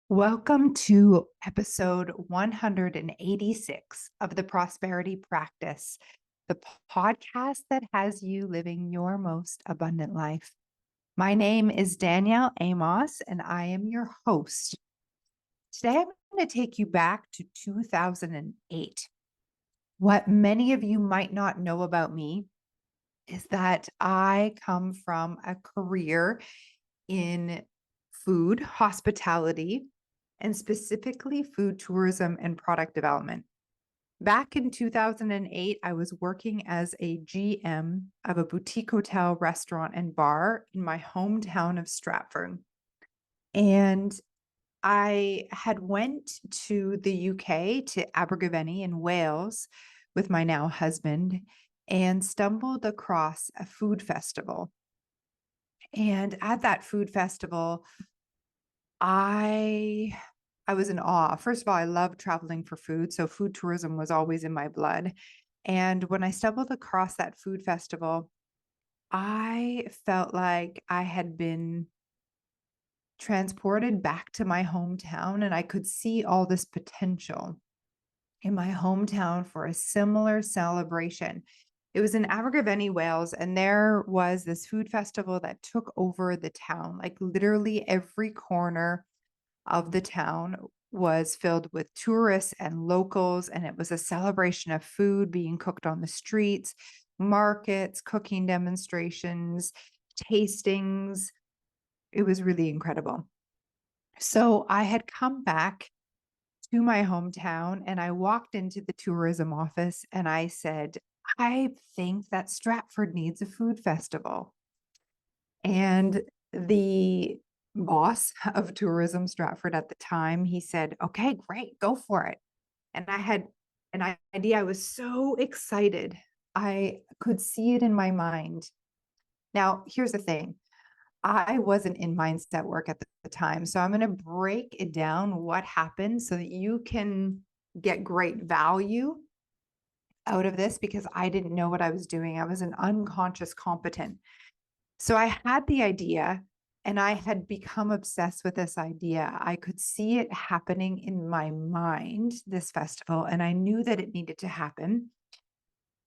Welcome to episode 186 of the Prosperity Practice, the podcast that has you living your most abundant life. My name is Danielle Amos, and I am your host. Today, I'm going to take you back to 2008. What many of you might not know about me is that I come from a career in food, hospitality, and specifically food tourism and product development. Back in 2008, I was working as a GM of a boutique hotel, restaurant, and bar in my hometown of Stratford. And I had went to the UK, to Abergavenny in Wales with my now husband, and stumbled across a food festival. And at that food festival, I was in awe. First of all, I love traveling for food, so food tourism was always in my blood. And when I stumbled across that food festival, I felt like I had been transported back to my hometown, and I could see all this potential in my hometown for a similar celebration. It was in Abergavenny, Wales, and there was this food festival that took over the town. Like literally every corner of the town was filled with tourists and locals, and it was a celebration of food being cooked on the streets, markets, cooking demonstrations, tastings. It was really incredible. So I had come back to my hometown and I walked into the tourism office and I said, I think that Stratford needs a food festival. And the boss of tourism Stratford at the time, he said, okay, great, go for it. And I had an idea. I was so excited. I could see it in my mind. Now, here's the thing. I wasn't in mindset work at the time. So I'm going to break it down what happened so that you can get great value out of this because I didn't know what I was doing. I was an unconscious competent. So I had the idea and I had become obsessed with this idea. I could see it happening in my mind, this festival, and I knew that it needed to happen.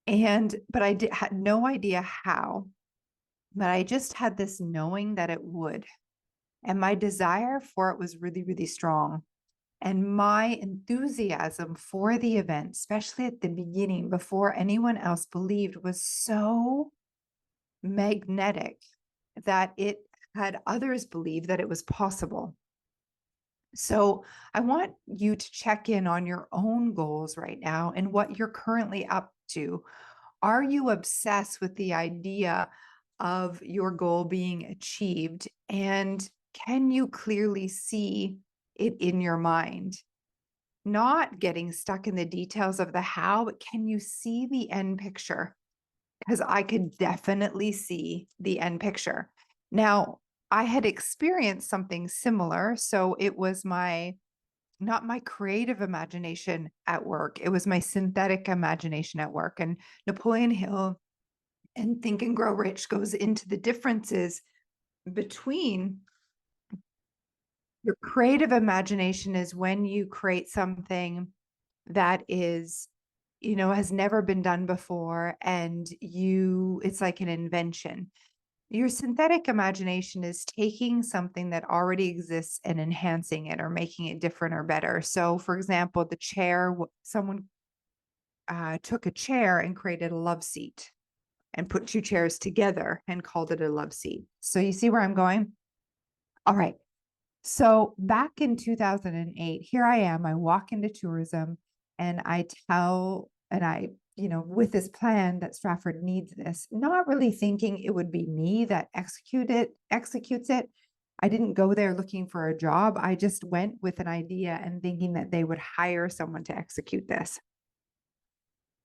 But I had no idea how, but I just had this knowing that it would. And my desire for it was really, really strong. And my enthusiasm for the event, especially at the beginning, before anyone else believed, was so magnetic that it had others believe that it was possible. So I want you to check in on your own goals right now and what you're currently up to. Are you obsessed with the idea of your goal being achieved? And can you clearly see it in your mind? Not getting stuck in the details of the how, but can you see the end picture? Because I could definitely see the end picture. Now, I had experienced something similar. So it was not my creative imagination at work. It was my synthetic imagination at work. And Napoleon Hill and Think and Grow Rich goes into the differences between your creative imagination is when you create something that is, has never been done before. And it's like an invention. Your synthetic imagination is taking something that already exists and enhancing it or making it different or better. So, for example, the chair, someone took a chair and created a love seat and put two chairs together and called it a love seat. So, you see where I'm going? All right. So, back in 2008, here I am. I walk into tourism and with this plan that Stratford needs this, not really thinking it would be me that executes it. I didn't go there looking for a job. I just went with an idea and thinking that they would hire someone to execute this.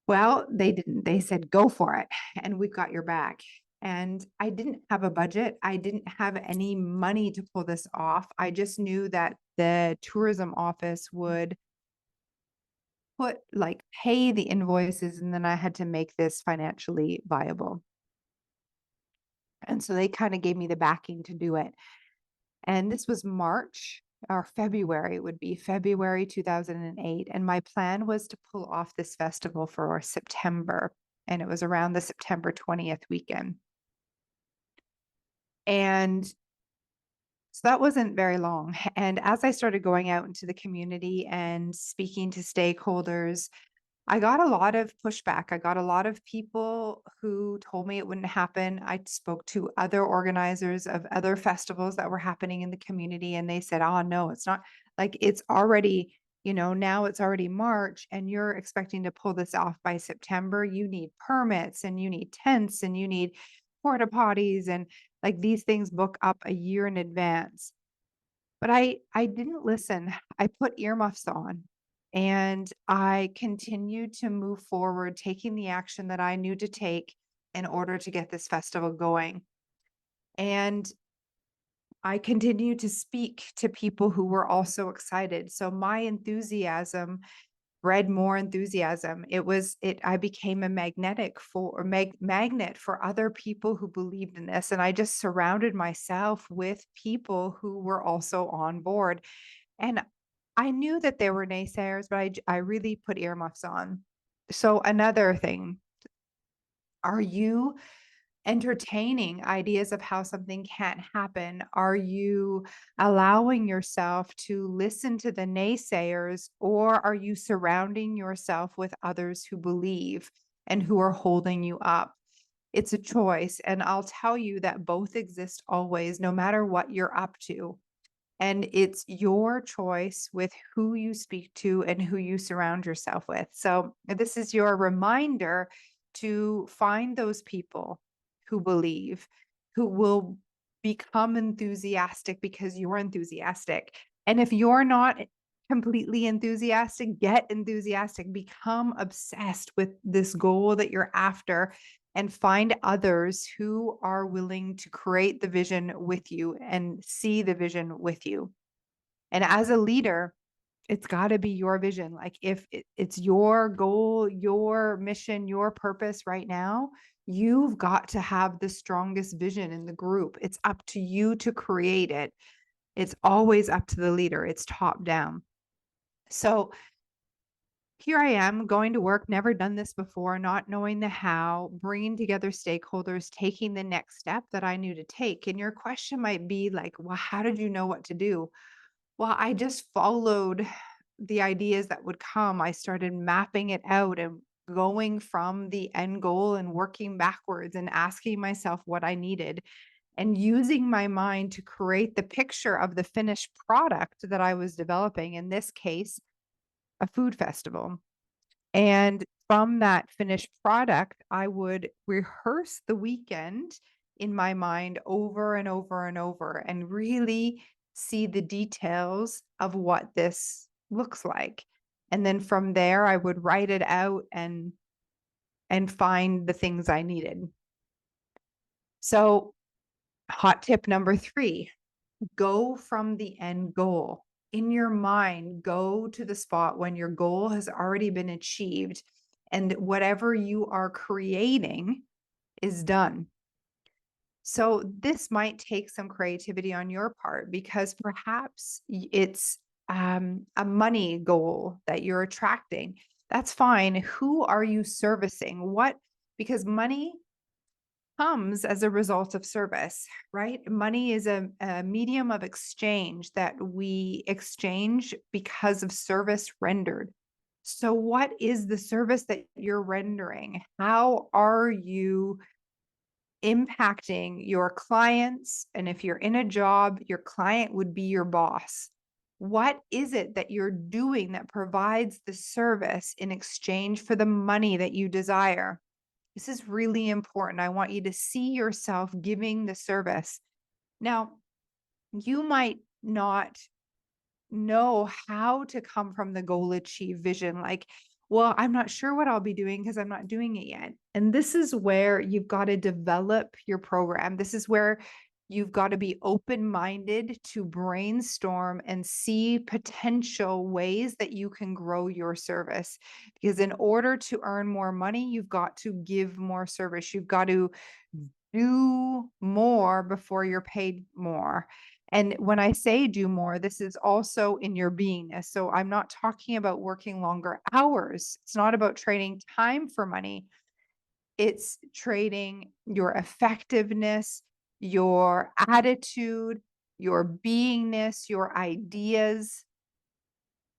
Well, they didn't. They said, go for it. And we've got your back. And I didn't have a budget. I didn't have any money to pull this off. I just knew that the tourism office would pay the invoices, and then I had to make this financially viable. And so they kind of gave me the backing to do it. And this was March or February, it would be February 2008, and my plan was to pull off this festival for September, and it was around the September 20th weekend. And so that wasn't very long. And as I started going out into the community and speaking to stakeholders, I got a lot of pushback. I got a lot of people who told me it wouldn't happen. I spoke to other organizers of other festivals that were happening in the community, and they said, "Oh, no, it's not like it's already, now it's already March and you're expecting to pull this off by September. You need permits and you need tents and you need porta potties and like these things book up a year in advance." But I didn't listen. I put earmuffs on and I continued to move forward, taking the action that I knew to take in order to get this festival going. And I continued to speak to people who were also excited. So my enthusiasm bred more enthusiasm. I became a magnet for other people who believed in this. And I just surrounded myself with people who were also on board. And I knew that there were naysayers, but I really put earmuffs on. So another thing, are you entertaining ideas of how something can't happen? Are you allowing yourself to listen to the naysayers, or are you surrounding yourself with others who believe and who are holding you up? It's a choice. And I'll tell you that both exist always, no matter what you're up to. And it's your choice with who you speak to and who you surround yourself with. So, this is your reminder to find those people who believe, who will become enthusiastic because you're enthusiastic. And if you're not completely enthusiastic, get enthusiastic, become obsessed with this goal that you're after, and find others who are willing to create the vision with you and see the vision with you. And as a leader, it's got to be your vision. Like if it's your goal, your mission, your purpose right now, you've got to have the strongest vision in the group. It's up to you to create it. It's always up to the leader. It's top down. So here I am going to work, never done this before, not knowing the how, bringing together stakeholders, taking the next step that I knew to take. And your question might be like, well, how did you know what to do? Well, I just followed the ideas that would come. I started mapping it out and going from the end goal and working backwards and asking myself what I needed and using my mind to create the picture of the finished product that I was developing, in this case, a food festival. And from that finished product, I would rehearse the weekend in my mind over and over and over and really see the details of what this looks like. And then from there, I would write it out and find the things I needed. So, hot tip number 3, go from the end goal. In your mind, go to the spot when your goal has already been achieved and whatever you are creating is done. So this might take some creativity on your part because perhaps it's a money goal that you're attracting. That's fine. Who are you servicing? Because money comes as a result of service, right? Money is a medium of exchange that we exchange because of service rendered. So, what is the service that you're rendering? How are you impacting your clients? And if you're in a job, your client would be your boss. What is it that you're doing that provides the service in exchange for the money that you desire? This is really important. I want you to see yourself giving the service. Now, you might not know how to come from the goal achieve vision. Like, well, I'm not sure what I'll be doing because I'm not doing it yet. And this is where you've got to develop your program. This is where you've got to be open minded to brainstorm and see potential ways that you can grow your service. Because in order to earn more money, you've got to give more service. You've got to do more before you're paid more. And when I say do more, this is also in your beingness. So I'm not talking about working longer hours. It's not about trading time for money. It's trading your effectiveness, your attitude, your beingness, your ideas,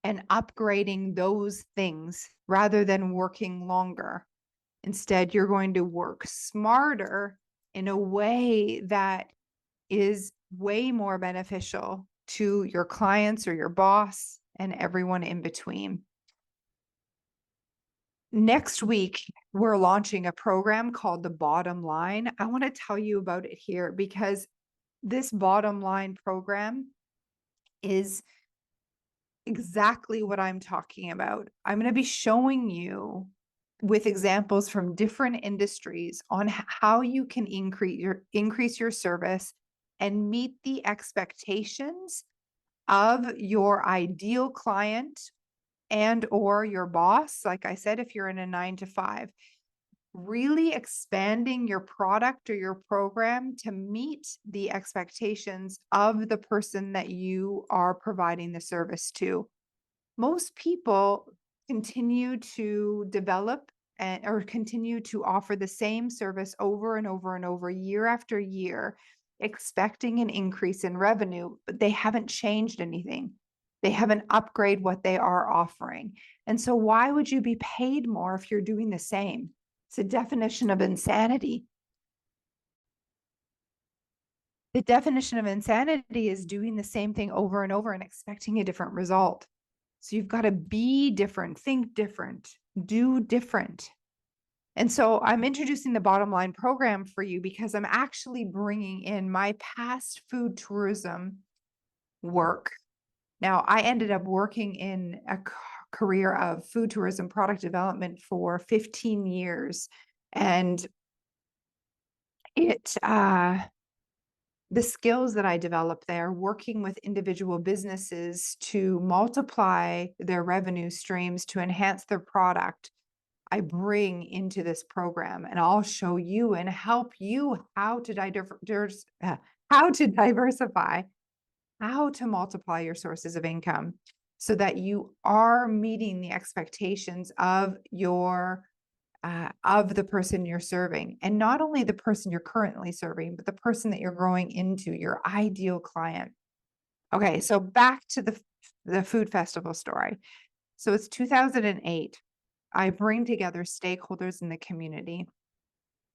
and upgrading those things rather than working longer. Instead, you're going to work smarter in a way that is way more beneficial to your clients or your boss and everyone in between. Next week, we're launching a program called the Bottom Line. I want to tell you about it here because this Bottom Line program is exactly what I'm talking about. I'm going to be showing you with examples from different industries on how you can increase your service and meet the expectations of your ideal client and or your boss. Like I said, if you're in a 9 to 5, really expanding your product or your program to meet the expectations of the person that you are providing the service to. Most people continue to develop or continue to offer the same service over and over and over, year after year, expecting an increase in revenue, but they haven't changed anything. They haven't upgraded what they are offering. And so why would you be paid more if you're doing the same? It's a definition of insanity. The definition of insanity is doing the same thing over and over and expecting a different result. So you've got to be different, think different, do different. And so I'm introducing the Bottom Line program for you because I'm actually bringing in my past food tourism work. Now, I ended up working in a career of food tourism product development for 15 years. And it, the skills that I developed there, working with individual businesses to multiply their revenue streams to enhance their product, I bring into this program, and I'll show you and help you how to diversify, how to multiply your sources of income so that you are meeting the expectations of your of the person you're serving, and not only the person you're currently serving, but the person that you're growing into, your ideal client. Okay, so back to the food festival story. So it's 2008. I bring together stakeholders in the community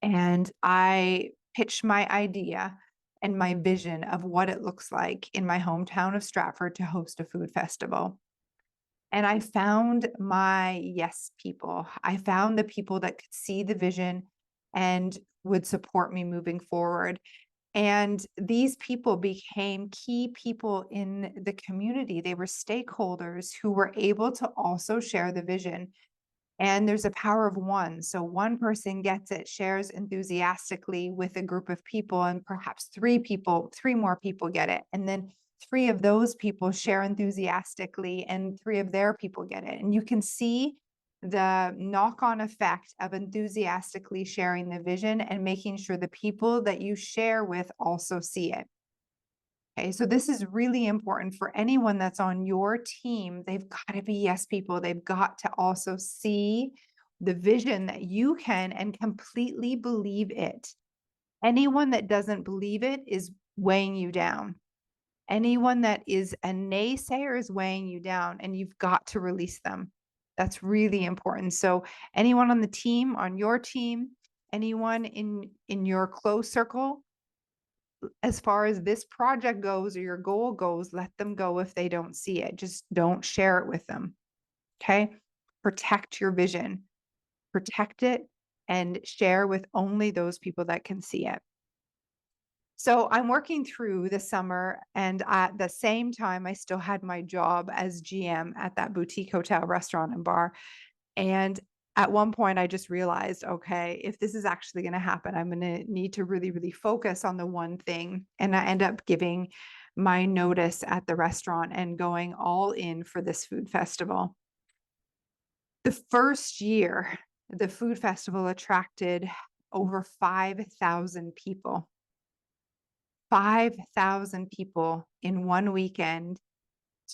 and I pitch my idea and my vision of what it looks like in my hometown of Stratford to host a food festival. And I found my yes people. I found the people that could see the vision and would support me moving forward. And these people became key people in the community. They were stakeholders who were able to also share the vision. And there's a power of one. So one person gets it, shares enthusiastically with a group of people, and perhaps three more people get it. And then three of those people share enthusiastically, and three of their people get it. And you can see the knock-on effect of enthusiastically sharing the vision and making sure the people that you share with also see it. Okay, so this is really important for anyone that's on your team. They've got to be yes people. They've got to also see the vision that you can and completely believe it. Anyone that doesn't believe it is weighing you down. Anyone that is a naysayer is weighing you down, and you've got to release them. That's really important. So anyone on the team, on your team, anyone in your close circle, as far as this project goes or your goal goes, let them go if they don't see it. Just don't share it with them. Okay. Protect your vision, protect it, and share with only those people that can see it. So I'm working through the summer, and at the same time, I still had my job as GM at that boutique hotel, restaurant, and bar. And at one point, I just realized, okay, if this is actually going to happen, I'm going to need to really, really focus on the one thing. And I end up giving my notice at the restaurant and going all in for this food festival. The first year, the food festival attracted over 5,000 people. 5,000 people in one weekend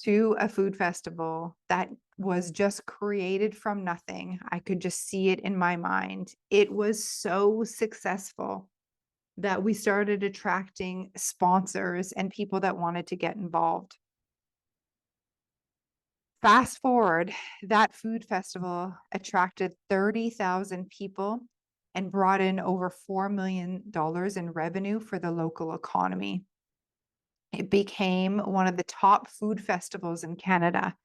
to a food festival that was just created from nothing. I could just see it in my mind. It was so successful that we started attracting sponsors and people that wanted to get involved. Fast forward, that food festival attracted 30,000 people and brought in over $4 million in revenue for the local economy. It became one of the top food festivals in Canada.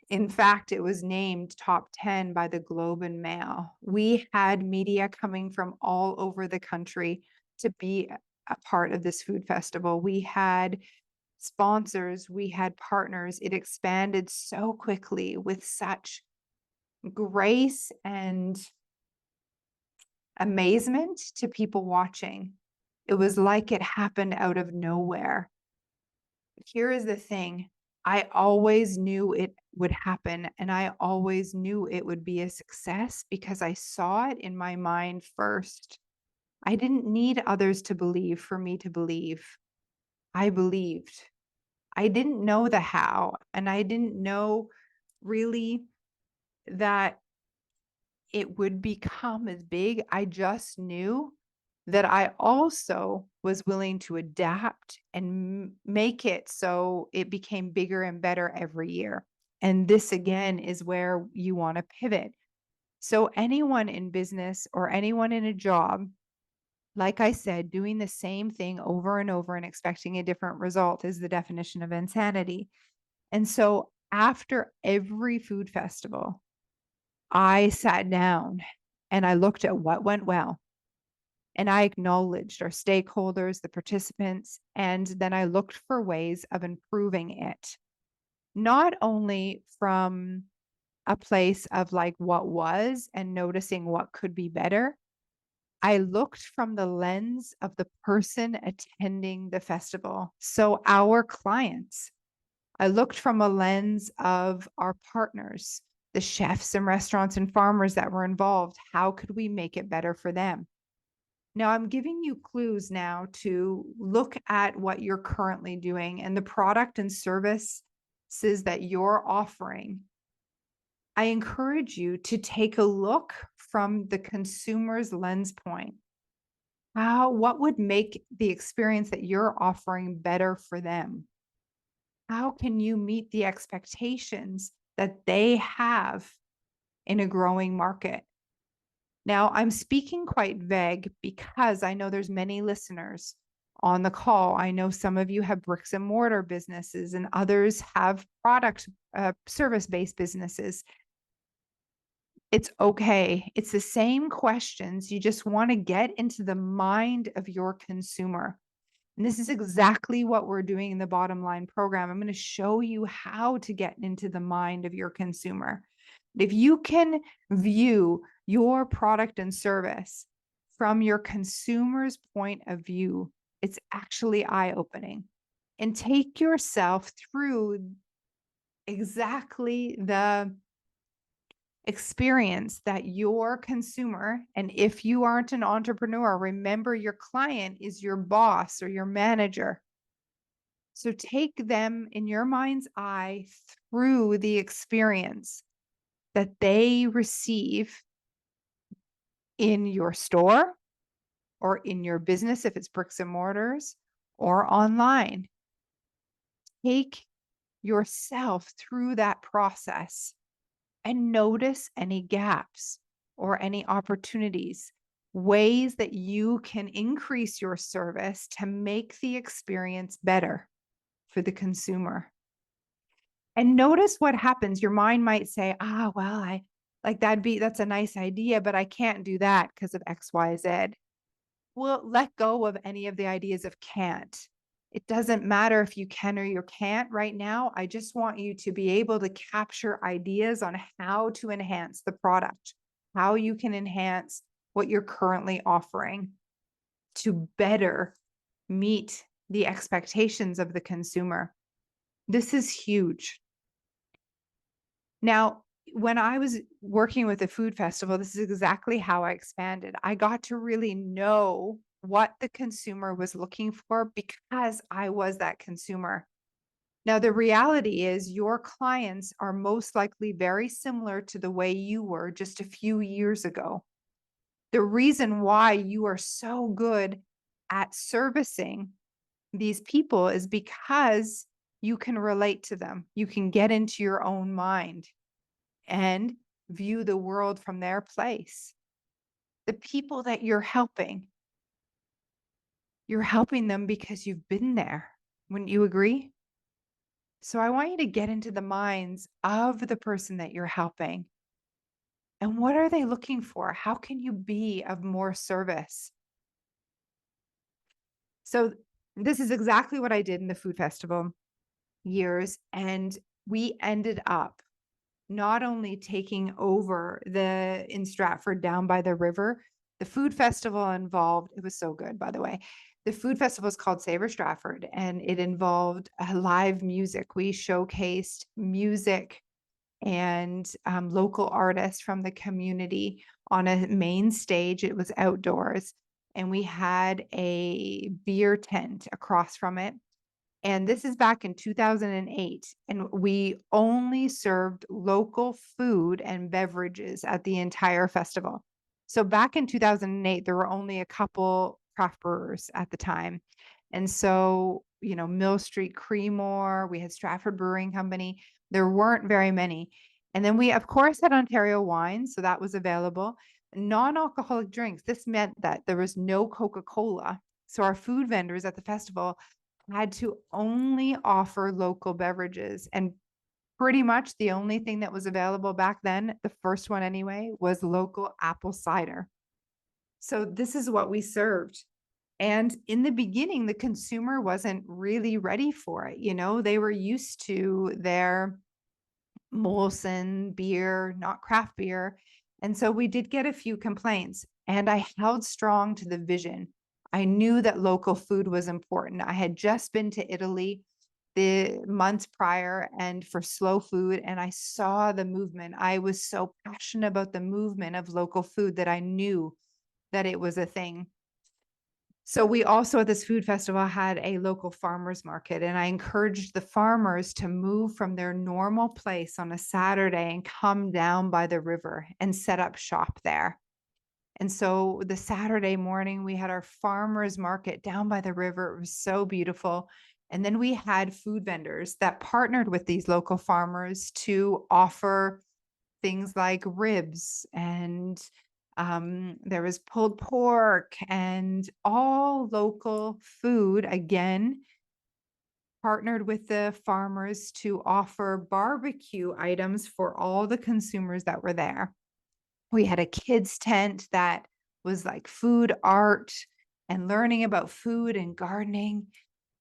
In fact, it was named top 10 by the Globe and Mail. We had media coming from all over the country to be a part of this food festival. We had sponsors, we had partners. It expanded so quickly with such grace and amazement to people watching. It was like it happened out of nowhere. Here is the thing. I always knew it would happen, and I always knew it would be a success because I saw it in my mind first. I didn't need others to believe for me to believe. I believed. I didn't know the how, and I didn't know really that it would become as big. I just knew that I also was willing to adapt and make it so it became bigger and better every year. And this again is where you want to pivot. So, anyone in business or anyone in a job, like I said, doing the same thing over and over and expecting a different result is the definition of insanity. And so, after every food festival, I sat down and I looked at what went well. And I acknowledged our stakeholders, the participants, and then I looked for ways of improving it, not only from a place of like what was and noticing what could be better. I looked from the lens of the person attending the festival. So, our clients. I looked from a lens of our partners, the chefs and restaurants and farmers that were involved. How could we make it better for them? Now, I'm giving you clues now to look at what you're currently doing and the product and services that you're offering. I encourage you to take a look from the consumer's lens point. What would make the experience that you're offering better for them? How can you meet the expectations that they have in a growing market? Now, I'm speaking quite vague because I know there's many listeners on the call. I know some of you have bricks and mortar businesses and others have product service-based businesses. It's okay. It's the same questions. You just want to get into the mind of your consumer. And this is exactly what we're doing in the bottom line program. I'm going to show you how to get into the mind of your consumer. If you can view your product and service from your consumer's point of view, it's actually eye-opening. And take yourself through exactly the experience that your consumer, and if you aren't an entrepreneur, remember your client is your boss or your manager. So take them in your mind's eye through the experience that they receive in your store or in your business, if it's bricks and mortars, or online. Take yourself through that process and notice any gaps or any opportunities, ways that you can increase your service to make the experience better for the consumer. And notice what happens. Your mind might say, well, I like that's a nice idea, but I can't do that because of X, Y, Z. Well, let go of any of the ideas of can't. It doesn't matter if you can or you can't right now. I just want you to be able to capture ideas on how to enhance the product, how you can enhance what you're currently offering to better meet the expectations of the consumer. This is huge. Now, when I was working with a food festival, this is exactly how I expanded. I got to really know what the consumer was looking for because I was that consumer. Now, the reality is your clients are most likely very similar to the way you were just a few years ago. The reason why you are so good at servicing these people is because you can relate to them. You can get into your own mind and view the world from their place. The people that you're helping them because you've been there. Wouldn't you agree? So I want you to get into the minds of the person that you're helping. And what are they looking for? How can you be of more service? So this is exactly what I did in the food festival years. And we ended up not only taking over the in Stratford down by the river, the food festival involved, it was so good, by the way. The food festival is called Savour Stratford, and it involved live music. We showcased music and local artists from the community on a main stage. It was outdoors, and we had a beer tent across from it. And this is back in 2008, and we only served local food and beverages at the entire festival. So back in 2008, there were only a couple craft brewers at the time. And so, Mill Street Creemore, we had Stratford Brewing Company. There weren't very many. And then we, of course, had Ontario wine, so that was available. Non-alcoholic drinks. This meant that there was no Coca-Cola. So our food vendors at the festival had to only offer local beverages. And pretty much the only thing that was available back then, the first one anyway, was local apple cider. So this is what we served. And in the beginning, the consumer wasn't really ready for it. They were used to their Molson beer, not craft beer. And so we did get a few complaints, and I held strong to the vision. I knew that local food was important. I had just been to Italy the months prior and for slow food, and I saw the movement. I was so passionate about the movement of local food that I knew that it was a thing. So we also at this food festival had a local farmers market, and I encouraged the farmers to move from their normal place on a Saturday and come down by the river and set up shop there. And so the Saturday morning, we had our farmers market down by the river. It was so beautiful. And then we had food vendors that partnered with these local farmers to offer things like ribs, and there was pulled pork and all local food, again, partnered with the farmers to offer barbecue items for all the consumers that were there. We had a kids tent that was like food art and learning about food and gardening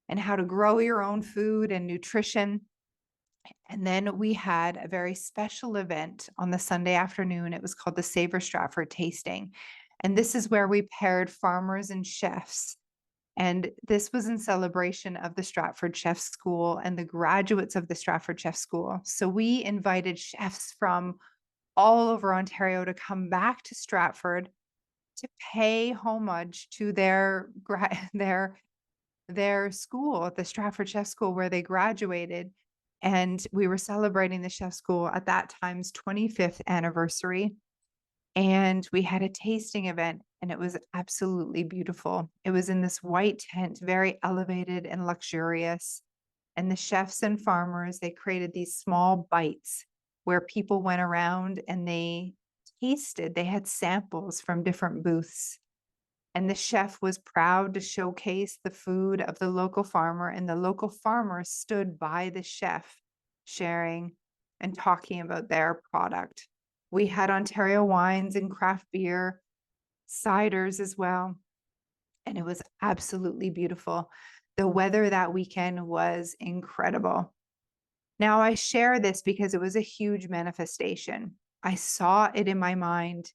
and how to grow your own food and nutrition. And then we had a very special event on the Sunday afternoon. It was called the Savour Stratford Tasting. And this is where we paired farmers and chefs. And this was in celebration of the Stratford Chef School and the graduates of the Stratford Chef School. So we invited chefs from all over Ontario to come back to Stratford to pay homage to their school at the Stratford Chef School where they graduated. And we were celebrating the chef school at that time's 25th anniversary. And we had a tasting event, and it was absolutely beautiful. It was in this white tent, very elevated and luxurious. And the chefs and farmers, they created these small bites where people went around and they tasted, they had samples from different booths. And the chef was proud to showcase the food of the local farmer, and the local farmer stood by the chef, sharing and talking about their product. We had Ontario wines and craft beer, ciders as well, and it was absolutely beautiful. The weather that weekend was incredible. Now, I share this because it was a huge manifestation. I saw it in my mind,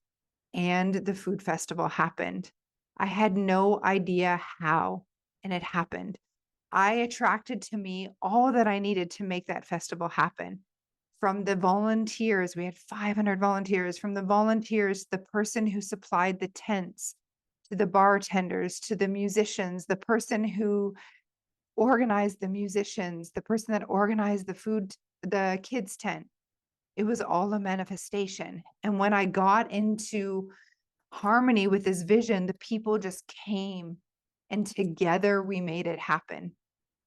and the food festival happened. I had no idea how, and it happened. I attracted to me all that I needed to make that festival happen. From the volunteers, we had 500 volunteers. From the volunteers, the person who supplied the tents, to the bartenders, to the musicians, the person who organized the musicians, the person that organized the kids' tent. It was all a manifestation. And when I got into harmony with this vision, the people just came and together we made it happen.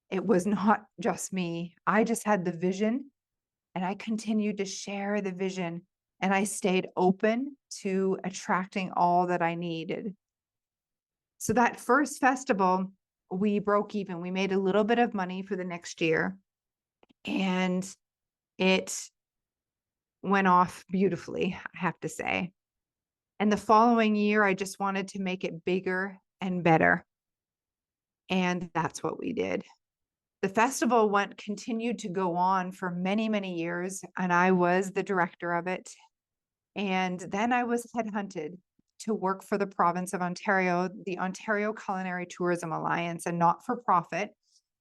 It was not just me. I just had the vision and I continued to share the vision and I stayed open to attracting all that I needed. So that first festival, we broke even. We made a little bit of money for the next year and it went off beautifully, I have to say. And the following year, I just wanted to make it bigger and better. And that's what we did. The festival continued to go on for many, many years, and I was the director of it. And then I was headhunted to work for the province of Ontario, the Ontario Culinary Tourism Alliance, a not-for-profit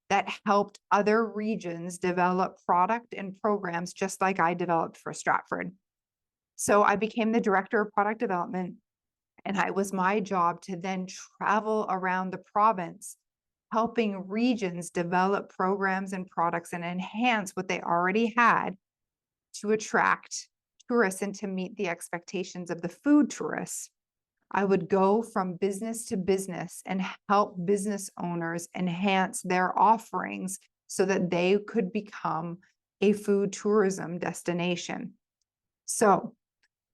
that helped other regions develop product and programs just like I developed for Stratford. So I became the director of product development, and it was my job to then travel around the province, helping regions develop programs and products and enhance what they already had to attract tourists and to meet the expectations of the food tourists. I would go from business to business and help business owners enhance their offerings so that they could become a food tourism destination. So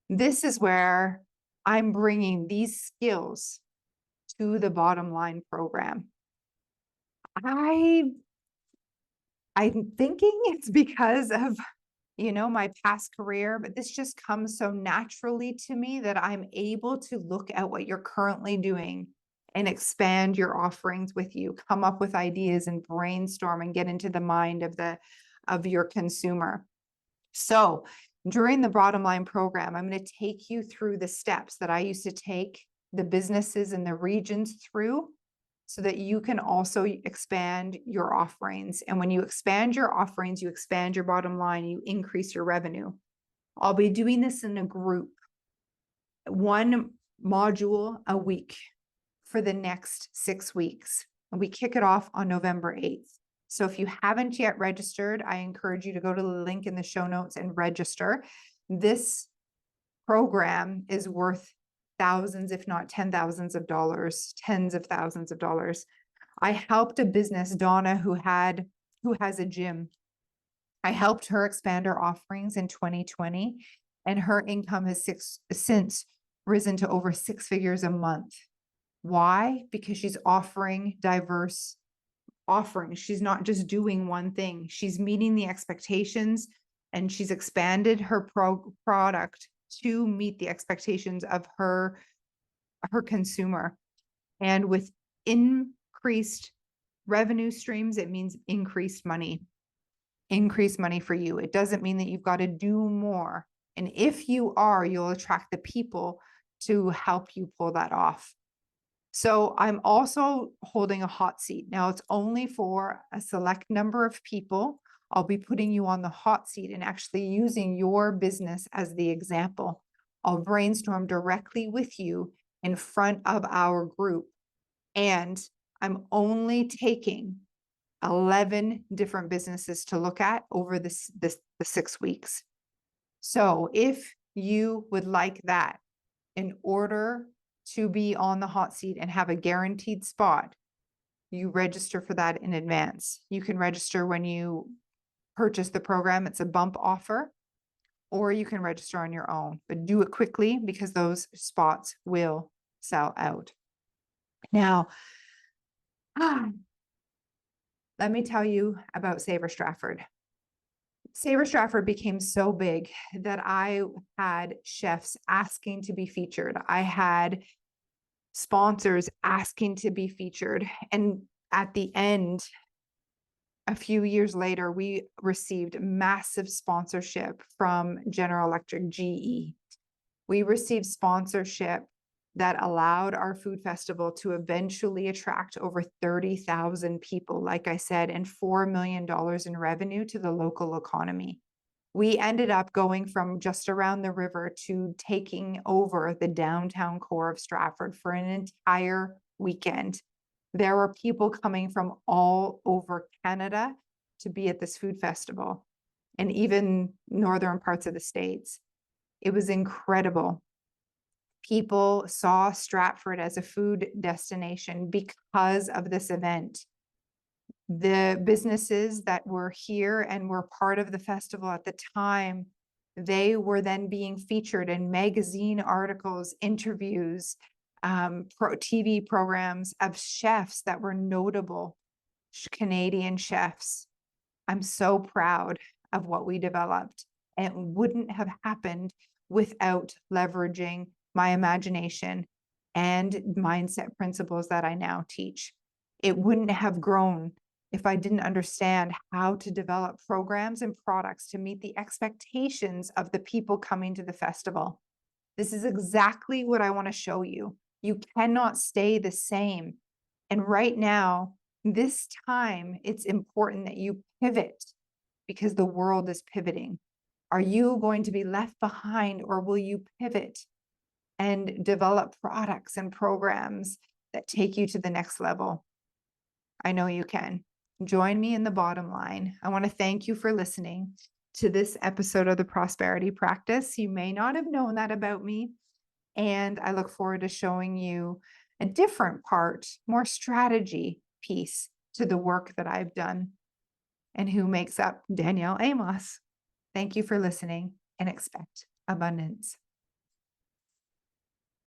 this is where I'm bringing these skills to the bottom line program. I'm thinking it's because of, my past career, but this just comes so naturally to me that I'm able to look at what you're currently doing and expand your offerings with you, come up with ideas and brainstorm and get into the mind of your consumer. So during the bottom line program, I'm going to take you through the steps that I used to take the businesses and the regions through so that you can also expand your offerings. And when you expand your offerings, you expand your bottom line, you increase your revenue. I'll be doing this in a group, one module a week for the next 6 weeks. And we kick it off on November 8th. So if you haven't yet registered, I encourage you to go to the link in the show notes and register. This program is worth thousands, if not $10,000s of dollars, tens of thousands of dollars. I helped a business, Donna, who has a gym. I helped her expand her offerings in 2020, and her income has since risen to over 6 figures a month. Why? Because she's offering diverse offerings. She's not just doing one thing. She's meeting the expectations and she's expanded her product to meet the expectations of her consumer. And with increased revenue streams, it means increased money for you. It doesn't mean that you've got to do more. And if you are, you'll attract the people to help you pull that off. So I'm also holding a hot seat. Now it's only for a select number of people. I'll be putting you on the hot seat and actually using your business as the example. I'll brainstorm directly with you in front of our group. And I'm only taking 11 different businesses to look at over the 6 weeks. So if you would like that, in order to be on the hot seat and have a guaranteed spot, you register for that in advance. You can register when you purchase the program. It's a bump offer, or you can register on your own, but do it quickly because those spots will sell out. Now, let me tell you about Savour Stratford. Savour Stratford became so big that I had chefs asking to be featured. I had sponsors asking to be featured. And at the end, a few years later, we received massive sponsorship from General Electric, GE. We received sponsorship that allowed our food festival to eventually attract over 30,000 people, like I said, and $4 million in revenue to the local economy. We ended up going from just around the river to taking over the downtown core of Stratford for an entire weekend. There were people coming from all over Canada to be at this food festival and even northern parts of the States. It was incredible. People saw Stratford as a food destination because of this event. The businesses that were here and were part of the festival at the time, they were then being featured in magazine articles, interviews, TV programs of chefs that were notable Canadian chefs. I'm so proud of what we developed. And it wouldn't have happened without leveraging my imagination and mindset principles that I now teach. It wouldn't have grown if I didn't understand how to develop programs and products to meet the expectations of the people coming to the festival. This is exactly what I want to show you. You cannot stay the same. And right now, this time, it's important that you pivot because the world is pivoting. Are you going to be left behind, or will you pivot and develop products and programs that take you to the next level? I know you can. Join me in the bottom line. I want to thank you for listening to this episode of the Prosperity Practice. You may not have known that about me, and I look forward to showing you a different part, more strategy piece to the work that I've done and who makes up Danielle Amos. Thank you for listening, and expect abundance.